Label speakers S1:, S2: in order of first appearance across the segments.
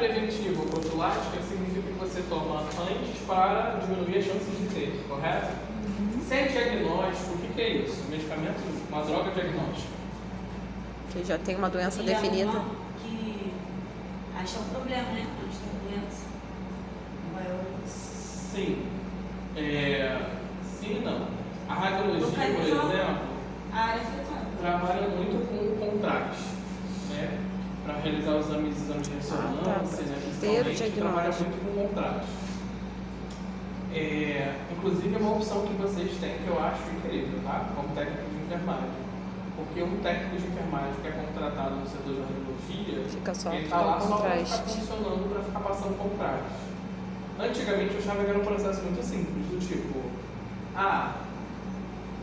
S1: preventiva ou profilática significa que você toma antes para diminuir as chances de ter, correto? Se é diagnóstico, o que é isso? Medicamento, uma droga diagnóstica.
S2: Que já tem uma doença definida.
S3: Que acha um problema, né? Antes da doença.
S1: Sim. Sim e não. A radiologia, por exemplo,
S3: a área fetal
S1: trabalha muito com contraste, né? Para realizar os exames de ressonância, né? Principalmente, trabalha muito com contraste. Inclusive é uma opção que vocês têm que eu acho incrível, tá? Como técnico de enfermagem. Porque um técnico de enfermagem que é contratado no setor de radiologia, ele está lá só para ficar funcionando, para ficar passando contraste. Antigamente eu achava que era um processo muito simples, do tipo,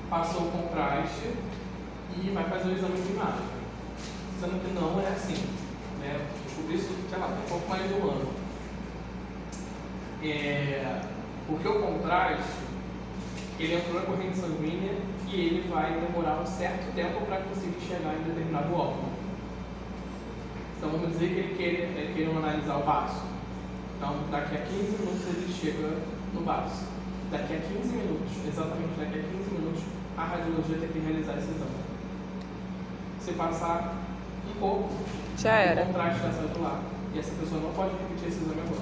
S1: passou o contraste e vai fazer o exame de imagem. Sendo que não é assim, né? Descobri isso, sei lá, tem um pouco mais de um ano. Porque o contraste, ele entrou na corrente sanguínea e ele vai demorar um certo tempo para conseguir chegar em determinado órgão. Então vamos dizer que ele queira analisar o baço. Então daqui a 15 minutos ele chega no baço. Daqui a 15 minutos, exatamente daqui a 15 minutos, a radiologia tem que realizar esse exame. Se passar um pouco,
S2: já era.
S1: O contraste está saindo lá. E essa pessoa não pode repetir esse exame agora.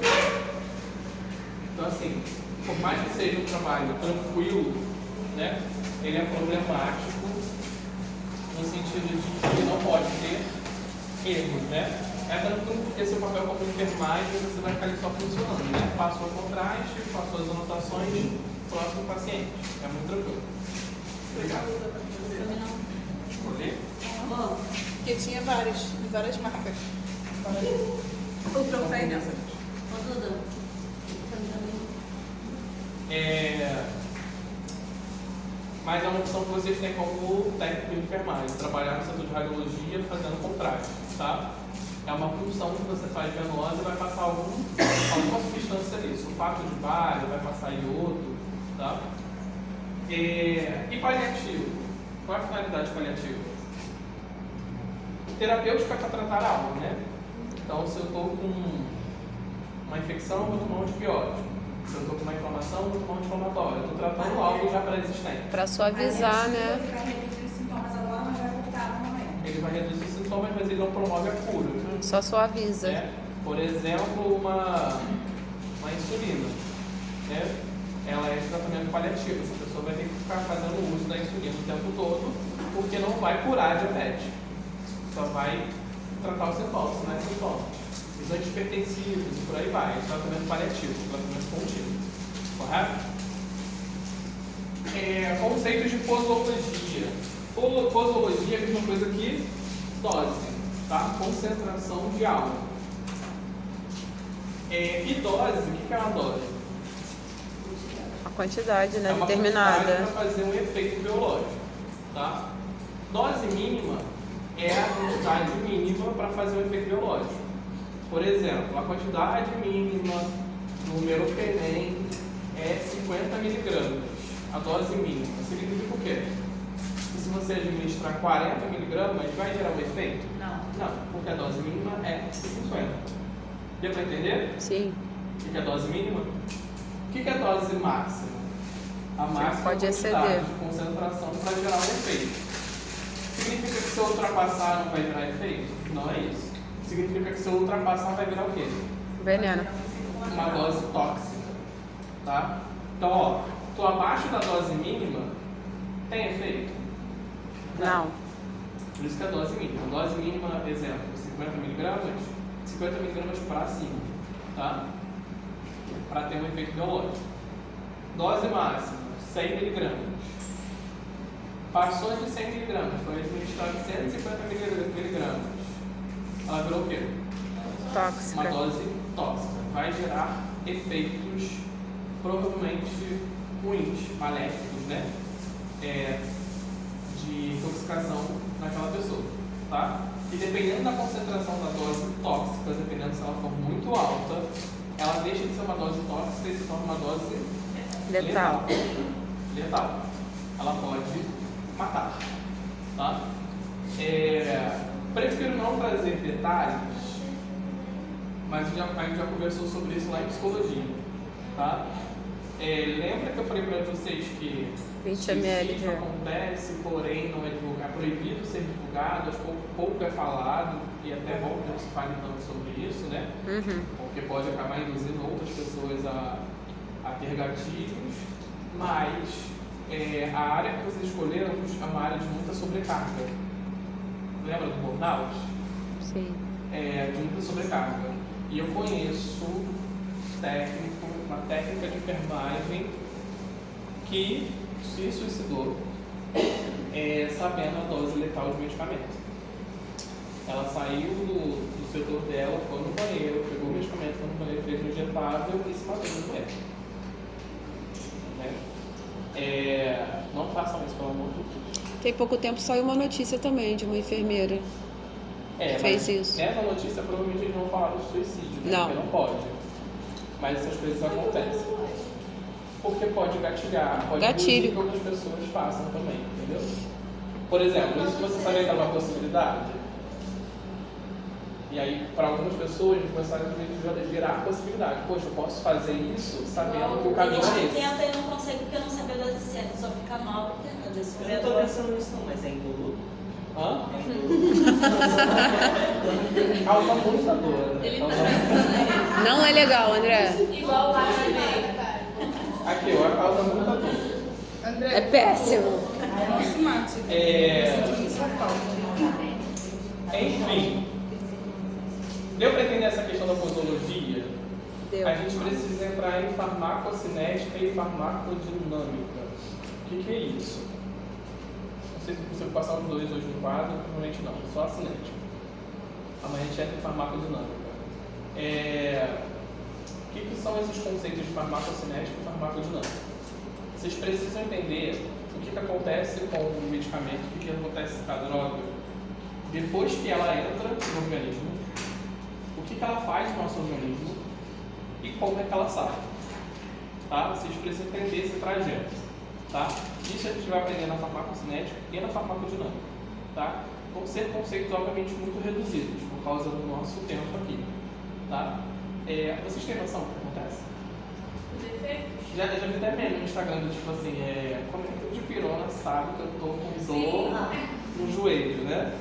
S1: Então assim, por mais que seja um trabalho tranquilo, né, ele é problemático no sentido de que não pode ter erros, né? É tranquilo porque seu papel como enfermagem você vai ficar ali só funcionando, né? Passou o contraste, passou as anotações, próximo paciente. É muito tranquilo. Obrigado. Escolher?
S4: Porque tinha várias marcas.
S3: O professor
S1: Mas é uma opção que vocês têm como técnico de enfermagem, trabalhar no setor de radiologia fazendo contraste, tá? É uma função que você faz venosa e vai passar alguma substância ali, sulfato de bário, vai passar iodo, tá? E paliativo? Qual é a finalidade paliativa? Terapêutica para tratar algo, né? Então, se eu estou com uma infecção, eu vou tomar um antibiótico. Se eu estou com uma inflamação, eu vou tomar um anti-inflamatório. Eu estou tratando algo já pré-existente.
S2: Para suavizar, né?
S3: Ele vai reduzir os sintomas agora, mas vai voltar novamente.
S1: Ele vai reduzir os sintomas, mas ele não promove a cura.
S2: Só suaviza.
S1: Por exemplo, uma insulina, né? Ela é de tratamento paliativo. Essa pessoa vai ter que ficar fazendo uso da insulina o tempo todo, porque não vai curar a diabetes. Só vai tratar os sintomas, não é sintomas. Os antihipertensivos e por aí vai. É tratamento paliativo, tratamento contínuo. Correto? Conceitos de posologia. Posologia é a mesma coisa que dose, tá? Concentração de algo. E dose, o que é uma dose?
S2: A quantidade, né?
S1: É uma
S2: Determinada.
S1: quantidade para fazer um efeito biológico, tá? Dose mínima é a quantidade mínima para fazer um efeito biológico. Por exemplo, a quantidade mínima no meropenem é 50 miligramas. A dose mínima significa o quê? Que se você administrar 40 miligramas, vai gerar um efeito? Não, porque a dose mínima é 50. Deu para entender?
S2: Sim.
S1: O que é a dose mínima? O que é a dose máxima? A máxima
S2: pode exceder
S1: de concentração para gerar um efeito. Significa que se eu ultrapassar não vai gerar efeito? Não é isso. Significa que se eu ultrapassar vai virar o quê?
S2: Veneno.
S1: Uma dose tóxica. Tá? Então, ó, tô abaixo da dose mínima, tem efeito?
S2: Não.
S1: Por isso que é a dose mínima. A dose mínima, exemplo, 50 miligramas, 50 miligramas para cima, tá? Para ter um efeito biológico. Dose máxima, 100 miligramas. Passou de 100 miligramas, foi administrado 150 miligramas. Ela virou o quê?
S2: Tóxica.
S1: Uma dose tóxica. Vai gerar efeitos provavelmente ruins, maléficos, né? De intoxicação naquela pessoa, tá? E dependendo da concentração da dose tóxica, dependendo se ela for muito alta, ela deixa de ser uma dose tóxica e se torna uma dose
S2: letal.
S1: Letal. Ela pode matar, tá? Prefiro não trazer detalhes mas a gente já conversou sobre isso lá em psicologia, tá? Lembra que eu falei para vocês que
S2: 20 ml
S1: suicídio acontece, porém não é divulgado, é proibido ser divulgado, pouco é falado, e até é bom que não se fale tanto sobre isso, né?
S2: Uhum.
S1: Porque pode acabar induzindo outras pessoas a ter gatilhos, mas a área que vocês escolheram é uma área de muita sobrecarga. Lembra do burnout?
S2: Sim.
S1: De muita sobrecarga. E eu conheço uma técnica de enfermagem que se suicidou sabendo a dose letal de medicamento. Ela saiu do setor dela, foi no banheiro, pegou o medicamento, foi no banheiro, fez um injetável e se matou no banheiro. Né? Não façam isso, pelo amor de Deus.
S5: Tem pouco tempo saiu uma notícia também de uma enfermeira que fez isso.
S1: Nessa notícia provavelmente eles vão falar do suicídio, né?
S5: Não.
S1: Porque não pode. Mas essas coisas acontecem. Porque pode gatilhar, pode induzir que outras pessoas façam também, entendeu? Por exemplo, isso você sabia que era uma possibilidade? E aí, para algumas pessoas, começaram a gerar a possibilidade. Poxa, eu posso fazer isso sabendo que o caminho é esse.
S3: Tenta e não consegue porque não sabe a dose certa, só fica mal tentando.
S6: Eu não tô pensando nisso não, mas é indolor.
S1: Hã?
S6: É indolor.
S1: Causa muita dor.
S4: Ele tá pensando
S5: Não é legal, André.
S4: igual lá também.
S1: Aqui, ó, causa muita dor.
S4: André,
S5: É péssimo.
S4: não se mate.
S1: Enfim, deu para entender essa questão da posologia?
S2: Deu.
S1: A gente precisa entrar em farmacocinética e farmacodinâmica. O que é isso? Não sei se você passar os dois hoje no quadro, provavelmente não, só a cinética. Amanhã a gente entra em farmacodinâmica. O que são esses conceitos de farmacocinética e farmacodinâmica? Vocês precisam entender o que acontece com o medicamento, o que acontece com a droga, depois que ela entra no organismo, o que ela faz no nosso organismo e como é que ela sai. Tá? Vocês precisam entender esse trajeto. Tá? Isso a gente vai aprender na farmacocinética e na farmacodinâmica. Tá? Vão ser conceitos, obviamente, muito reduzidos por causa do nosso tempo aqui. Tá? Vocês têm noção do que acontece? Já vi até meme no Instagram do tipo assim, como é que o de pirona sabe que eu tô com dor no joelho, né?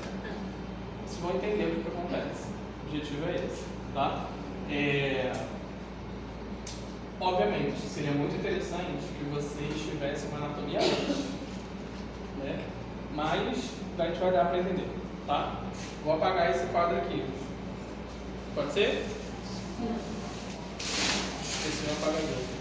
S1: Vocês vão entender o que acontece. O objetivo é esse, tá? Obviamente, seria muito interessante que vocês tivessem uma anatomia antes, né? Mas a gente vai dar para entender, tá? Vou apagar esse quadro aqui. Pode ser? Esqueci o apagador.